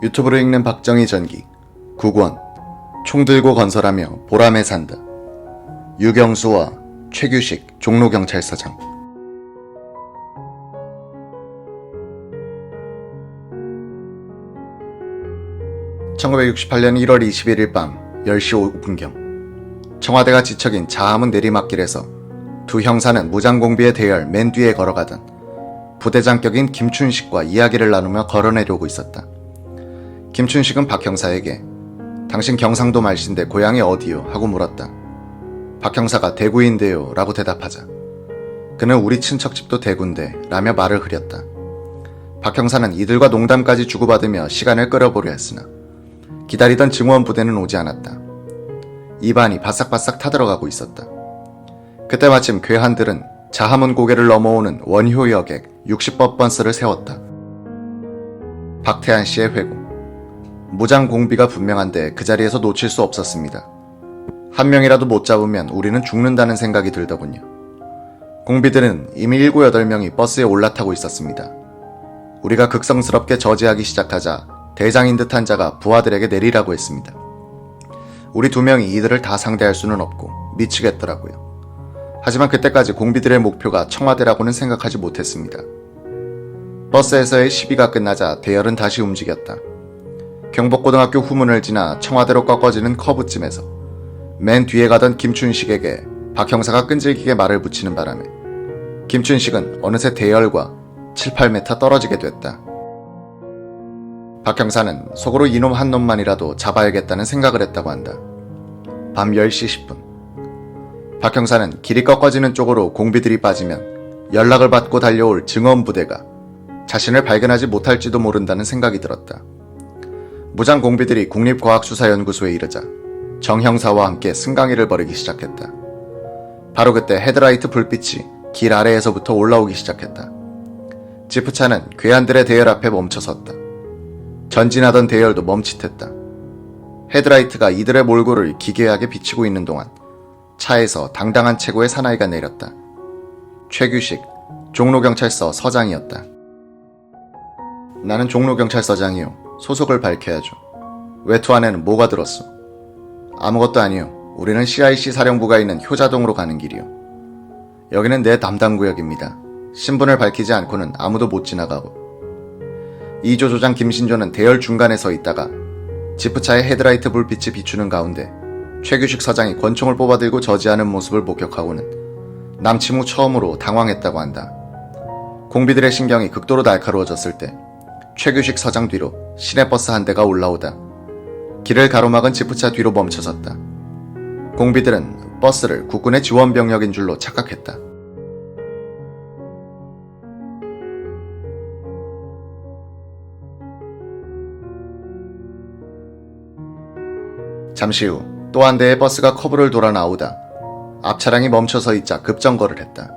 유튜브로 읽는 박정희 전기 9권 총 들고 건설하며 보람에 산다. 유경수와 최규식 종로경찰서장. 1968년 1월 21일 밤 10시 5분경 청와대가 지척인 자하문 내리막길에서 두 형사는 무장공비의 대열 맨 뒤에 걸어가던 부대장격인 김춘식과 이야기를 나누며 걸어내려오고 있었다. 김춘식은 박 형사에게 당신 경상도 말씨인데 고향이 어디요? 하고 물었다. 박 형사가 대구인데요 라고 대답하자 그는 우리 친척집도 대구인데 라며 말을 흐렸다. 박 형사는 이들과 농담까지 주고받으며 시간을 끌어보려 했으나 기다리던 증원부대는 오지 않았다. 입안이 바싹바싹 타들어가고 있었다. 그때 마침 괴한들은 자하문 고개를 넘어오는 원효 여객 60법 번스를 세웠다. 박태한 씨의 회고. 무장 공비가 분명한데 그 자리에서 놓칠 수 없었습니다. 한 명이라도 못 잡으면 우리는 죽는다는 생각이 들더군요. 공비들은 이미 7, 8명이 버스에 올라타고 있었습니다. 우리가 극성스럽게 저지하기 시작하자 대장인 듯한 자가 부하들에게 내리라고 했습니다. 우리 2명이 이들을 다 상대할 수는 없고 미치겠더라고요. 하지만 그때까지 공비들의 목표가 청와대라고는 생각하지 못했습니다. 버스에서의 시비가 끝나자 대열은 다시 움직였다. 경복고등학교 후문을 지나 청와대로 꺾어지는 커브쯤에서 맨 뒤에 가던 김춘식에게 박 형사가 끈질기게 말을 붙이는 바람에 김춘식은 어느새 대열과 7, 8m 떨어지게 됐다. 박 형사는 속으로 이놈 한 놈만이라도 잡아야겠다는 생각을 했다고 한다. 밤 10시 10분 박 형사는 길이 꺾어지는 쪽으로 공비들이 빠지면 연락을 받고 달려올 증원부대가 자신을 발견하지 못할지도 모른다는 생각이 들었다. 무장 공비들이 국립과학수사연구소에 이르자 정 형사와 함께 승강이를 벌이기 시작했다. 바로 그때 헤드라이트 불빛이 길 아래에서부터 올라오기 시작했다. 지프차는 괴한들의 대열 앞에 멈춰섰다. 전진하던 대열도 멈칫했다. 헤드라이트가 이들의 몰골을 기괴하게 비치고 있는 동안 차에서 당당한 체구의 사나이가 내렸다. 최규식 종로경찰서 서장이었다. 나는 종로경찰서장이요. 소속을 밝혀야죠. 외투 안에는 뭐가 들었어? 아무것도 아니요. 우리는 CIC 사령부가 있는 효자동으로 가는 길이요. 여기는 내 담당 구역입니다. 신분을 밝히지 않고는 아무도 못 지나가고. 2조 조장 김신조는 대열 중간에 서 있다가 지프차의 헤드라이트 불빛이 비추는 가운데 최규식 서장이 권총을 뽑아들고 저지하는 모습을 목격하고는 남침 후 처음으로 당황했다고 한다. 공비들의 신경이 극도로 날카로워졌을 때 최규식 서장 뒤로 시내버스 한 대가 올라오다 길을 가로막은 지프차 뒤로 멈춰섰다. 공비들은 버스를 국군의 지원병력인 줄로 착각했다. 잠시 후 또 한 대의 버스가 커브를 돌아 나오다 앞차량이 멈춰서 있자 급정거를 했다.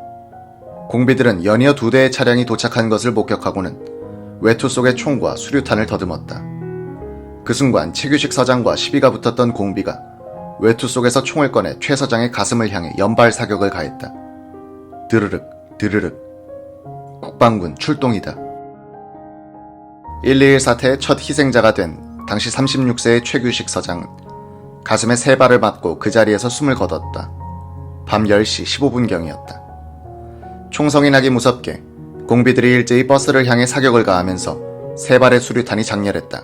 공비들은 연이어 2대의 차량이 도착한 것을 목격하고는 외투 속의 총과 수류탄을 더듬었다. 그 순간 최규식 서장과 시비가 붙었던 공비가 외투 속에서 총을 꺼내 최 서장의 가슴을 향해 연발 사격을 가했다. 드르륵 드르륵. 국방군 출동이다. 121 사태의 첫 희생자가 된 당시 36세의 최규식 서장은 가슴에 3발을 맞고 그 자리에서 숨을 거뒀다. 밤 10시 15분경이었다. 총성이 나기 무섭게 공비들이 일제히 버스를 향해 사격을 가하면서 3발의 수류탄이 장렬했다.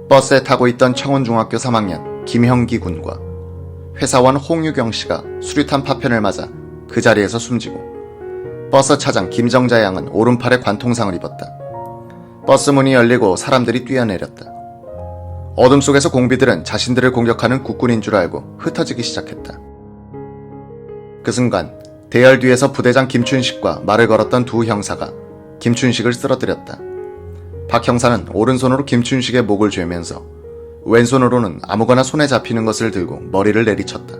버스에 타고 있던 청운중학교 3학년 김형기 군과 회사원 홍유경 씨가 수류탄 파편을 맞아 그 자리에서 숨지고 버스 차장 김정자 양은 오른팔에 관통상을 입었다. 버스 문이 열리고 사람들이 뛰어내렸다. 어둠 속에서 공비들은 자신들을 공격하는 국군인 줄 알고 흩어지기 시작했다. 그 순간 대열 뒤에서 부대장 김춘식과 말을 걸었던 두 형사가 김춘식을 쓰러뜨렸다. 박 형사는 오른손으로 김춘식의 목을 죄면서 왼손으로는 아무거나 손에 잡히는 것을 들고 머리를 내리쳤다.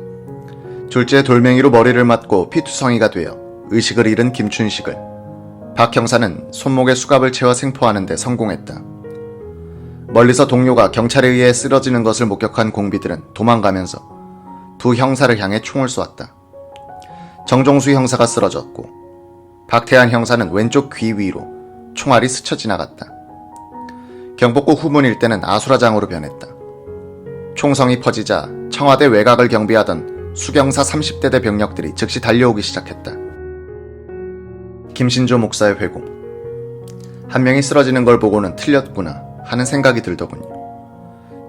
졸지에 돌멩이로 머리를 맞고 피투성이가 되어 의식을 잃은 김춘식을 박 형사는 손목에 수갑을 채워 생포하는 데 성공했다. 멀리서 동료가 경찰에 의해 쓰러지는 것을 목격한 공비들은 도망가면서 두 형사를 향해 총을 쏘았다. 정종수 형사가 쓰러졌고 박태한 형사는 왼쪽 귀 위로 총알이 스쳐 지나갔다. 경복궁 후문 일대는 아수라장으로 변했다. 총성이 퍼지자 청와대 외곽을 경비하던 수경사 30대대 병력들이 즉시 달려오기 시작했다. 김신조 목사의 회고. 한 명이 쓰러지는 걸 보고는 틀렸구나 하는 생각이 들더군요.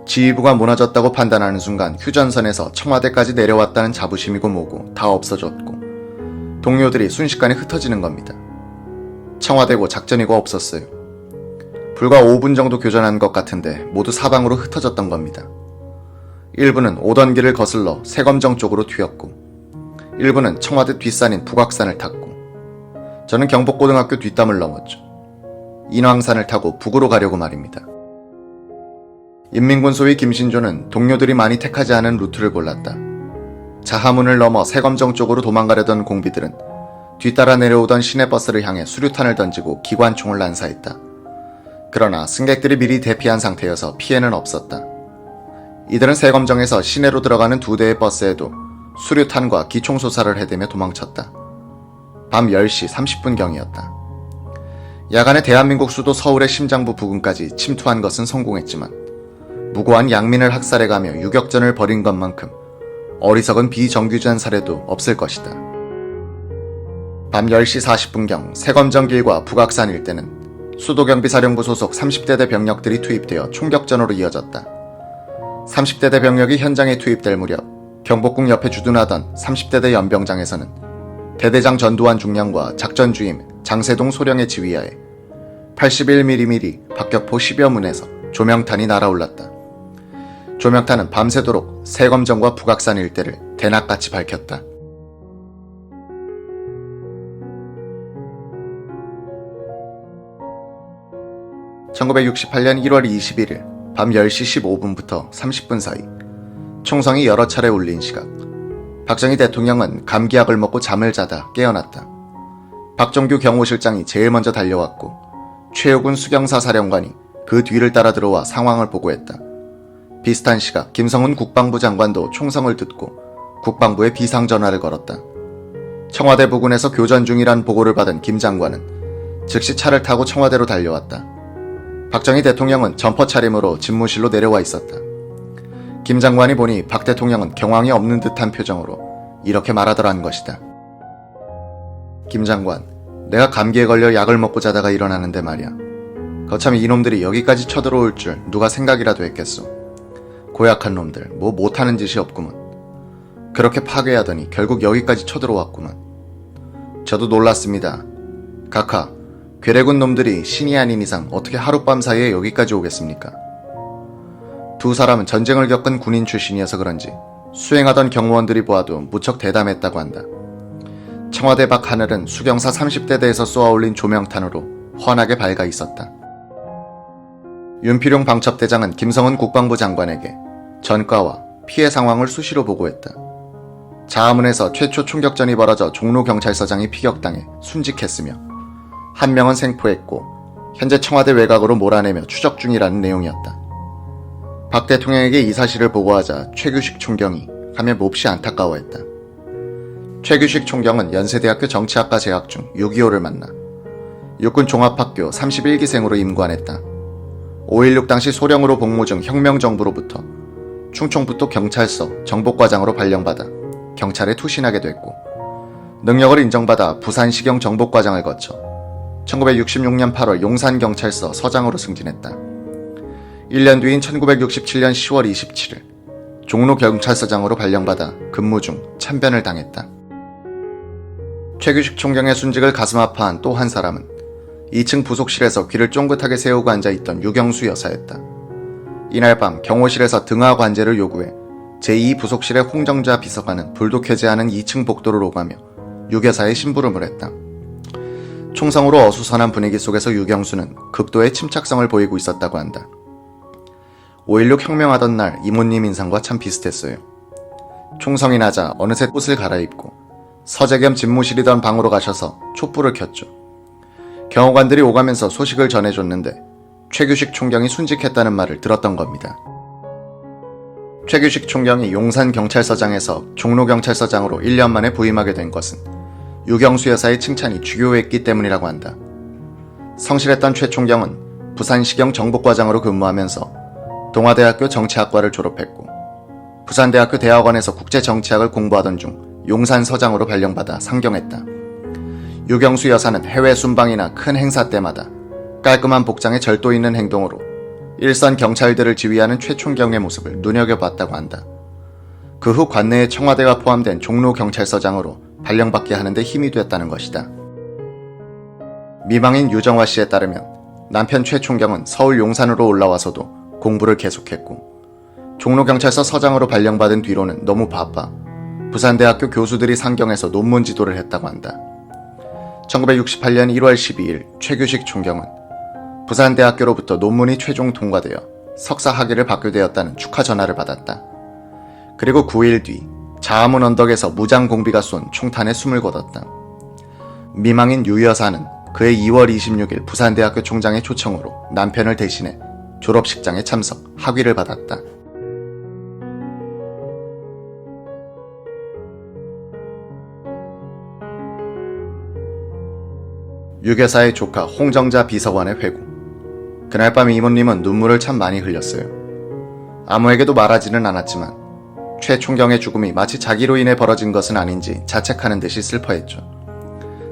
지휘부가 무너졌다고 판단하는 순간 휴전선에서 청와대까지 내려왔다는 자부심이고 뭐고 다 없어졌고 동료들이 순식간에 흩어지는 겁니다. 청와대고 작전이고 없었어요. 불과 5분 정도 교전한 것 같은데 모두 사방으로 흩어졌던 겁니다. 일부는 오던 길을 거슬러 세검정 쪽으로 튀었고 일부는 청와대 뒷산인 북악산을 탔고 저는 경복고등학교 뒷담을 넘었죠. 인왕산을 타고 북으로 가려고 말입니다. 인민군 소위 김신조는 동료들이 많이 택하지 않은 루트를 골랐다. 자하문을 넘어 세검정 쪽으로 도망가려던 공비들은 뒤따라 내려오던 시내버스를 향해 수류탄을 던지고 기관총을 난사했다. 그러나 승객들이 미리 대피한 상태여서 피해는 없었다. 이들은 세검정에서 시내로 들어가는 2대의 버스에도 수류탄과 기총소사를 해대며 도망쳤다. 밤 10시 30분경이었다. 야간에 대한민국 수도 서울의 심장부 부근까지 침투한 것은 성공했지만 무고한 양민을 학살해가며 유격전을 벌인 것만큼 어리석은 비정규전 사례도 없을 것이다. 밤 10시 40분경 세검정길과 북악산 일대는 수도경비사령부 소속 30대대 병력들이 투입되어 총격전으로 이어졌다. 30대대 병력이 현장에 투입될 무렵 경복궁 옆에 주둔하던 30대대 연병장에서는 대대장 전두환 중령과 작전주임 장세동 소령의 지휘하에 81mm 박격포 10여 문에서 조명탄이 날아올랐다. 조명탄은 밤새도록 세검정과 북악산 일대를 대낮같이 밝혔다. (1968년 1월 21일) 밤 10시 15분부터 30분 사이 총성이 여러 차례 울린 시각 박정희 대통령은 감기약을 먹고 잠을 자다 깨어났다. 박정규 경호실장이 제일 먼저 달려왔고 최욱운 수경사 사령관이 그 뒤를 따라 들어와 상황을 보고했다. 비슷한 시각 김성훈 국방부 장관도 총성을 듣고 국방부에 비상전화를 걸었다. 청와대 부근에서 교전 중이란 보고를 받은 김 장관은 즉시 차를 타고 청와대로 달려왔다. 박정희 대통령은 점퍼 차림으로 집무실로 내려와 있었다. 김 장관이 보니 박 대통령은 경황이 없는 듯한 표정으로 이렇게 말하더란 것이다. 김 장관, 내가 감기에 걸려 약을 먹고 자다가 일어나는데 말이야. 거참 이놈들이 여기까지 쳐들어올 줄 누가 생각이라도 했겠소. 고약한 놈들, 뭐 못하는 짓이 없구먼. 그렇게 파괴하더니 결국 여기까지 쳐들어왔구먼. 저도 놀랐습니다. 각하, 괴뢰군 놈들이 신이 아닌 이상 어떻게 하룻밤 사이에 여기까지 오겠습니까? 두 사람은 전쟁을 겪은 군인 출신이어서 그런지 수행하던 경무원들이 보아도 무척 대담했다고 한다. 청와대 밖 하늘은 수경사 30대대에서 쏘아올린 조명탄으로 환하게 밝아 있었다. 윤필용 방첩대장은 김성은 국방부 장관에게 전과와 피해 상황을 수시로 보고했다. 자하문에서 최초 총격전이 벌어져 종로경찰서장이 피격당해 순직했으며 한 명은 생포했고 현재 청와대 외곽으로 몰아내며 추적 중이라는 내용이었다. 박 대통령에게 이 사실을 보고하자 최규식 총경이 하며 몹시 안타까워했다. 최규식 총경은 연세대학교 정치학과 재학 중 6.25를 만나 육군 종합학교 31기생으로 임관했다. 5.16 당시 소령으로 복무 중 혁명정부로부터 충청북도 경찰서 정복과장으로 발령받아 경찰에 투신하게 됐고 능력을 인정받아 부산시경 정복과장을 거쳐 1966년 8월 용산경찰서 서장으로 승진했다. 1년 뒤인 1967년 10월 27일 종로경찰서장으로 발령받아 근무 중 참변을 당했다. 최규식 총경의 순직을 가슴 아파한 또 한 사람은 2층 부속실에서 귀를 쫑긋하게 세우고 앉아있던 유경수 여사였다. 이날 밤 경호실에서 등하 관제를 요구해 제2부속실의 홍정자 비서관은 불도 켜지 않은 2층 복도를 오가며 유 여사의 심부름을 했다. 총성으로 어수선한 분위기 속에서 유경수는 극도의 침착성을 보이고 있었다고 한다. 5.16 혁명하던 날 이모님 인상과 참 비슷했어요. 총성이 나자 어느새 옷을 갈아입고 서재 겸 집무실이던 방으로 가셔서 촛불을 켰죠. 경호관들이 오가면서 소식을 전해줬는데 최규식 총경이 순직했다는 말을 들었던 겁니다. 최규식 총경이 용산경찰서장에서 종로경찰서장으로 1년 만에 부임하게 된 것은 유경수 여사의 칭찬이 주요했기 때문이라고 한다. 성실했던 최 총경은 부산시경 정복과장으로 근무하면서 동아대학교 정치학과를 졸업했고 부산대학교 대학원에서 국제정치학을 공부하던 중 용산서장으로 발령받아 상경했다. 유경수 여사는 해외 순방이나 큰 행사 때마다 깔끔한 복장에 절도 있는 행동으로 일선 경찰들을 지휘하는 최총경의 모습을 눈여겨봤다고 한다. 그 후 관내에 청와대가 포함된 종로경찰서장으로 발령받게 하는 데 힘이 됐다는 것이다. 미망인 유정화 씨에 따르면 남편 최 총경은 서울 용산으로 올라와서도 공부를 계속했고 종로경찰서 서장으로 발령받은 뒤로는 너무 바빠 부산대학교 교수들이 상경해서 논문 지도를 했다고 한다. 1968년 1월 12일 최규식 총경은 부산대학교로부터 논문이 최종 통과되어 석사 학위를 받게 되었다는 축하 전화를 받았다. 그리고 9일 뒤 자아문 언덕에서 무장 공비가 쏜 총탄에 숨을 거뒀다. 미망인 유 여사는 그해 2월 26일 부산대학교 총장의 초청으로 남편을 대신해 졸업식장에 참석, 학위를 받았다. 유 여사의 조카 홍정자 비서관의 회고. 그날 밤 이모님은 눈물을 참 많이 흘렸어요. 아무에게도 말하지는 않았지만 최 총경의 죽음이 마치 자기로 인해 벌어진 것은 아닌지 자책하는 듯이 슬퍼했죠.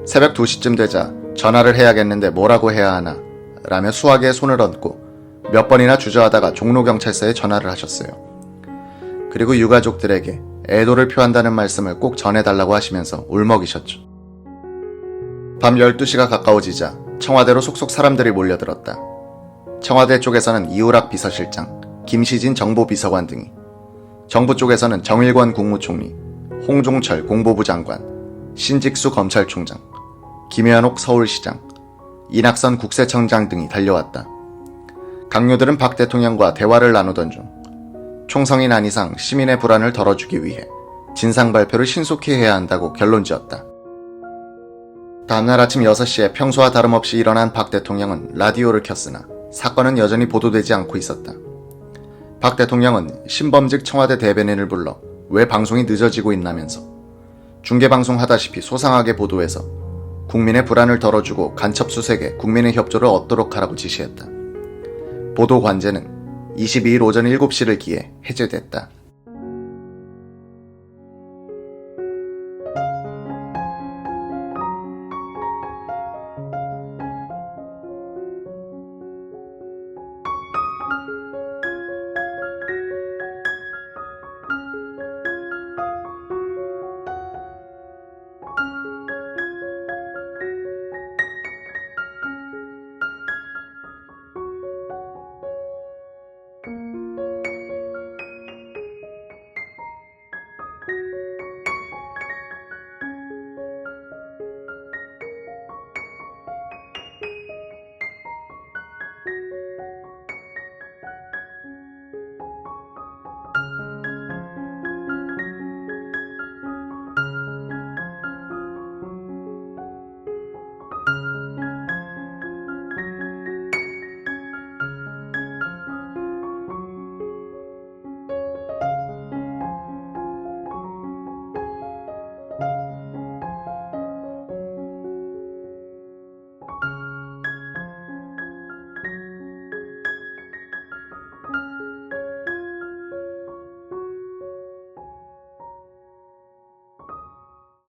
새벽 2시쯤 되자 전화를 해야겠는데 뭐라고 해야 하나 라며 수화기에 손을 얹고 몇 번이나 주저하다가 종로경찰서에 전화를 하셨어요. 그리고 유가족들에게 애도를 표한다는 말씀을 꼭 전해달라고 하시면서 울먹이셨죠. 밤 12시가 가까워지자 청와대로 속속 사람들이 몰려들었다. 청와대 쪽에서는 이우락 비서실장, 김시진 정보비서관 등이, 정부 쪽에서는 정일권 국무총리, 홍종철 공보부 장관, 신직수 검찰총장, 김현옥 서울시장, 이낙선 국세청장 등이 달려왔다. 강요들은 박 대통령과 대화를 나누던 중 총성이 난 이상 시민의 불안을 덜어주기 위해 진상 발표를 신속히 해야 한다고 결론지었다. 다음날 아침 6시에 평소와 다름없이 일어난 박 대통령은 라디오를 켰으나 사건은 여전히 보도되지 않고 있었다. 박 대통령은 신범직 청와대 대변인을 불러 왜 방송이 늦어지고 있나면서 중계방송 하다시피 소상하게 보도해서 국민의 불안을 덜어주고 간첩 수색에 국민의 협조를 얻도록 하라고 지시했다. 보도 관제는 22일 오전 7시를 기해 해제됐다.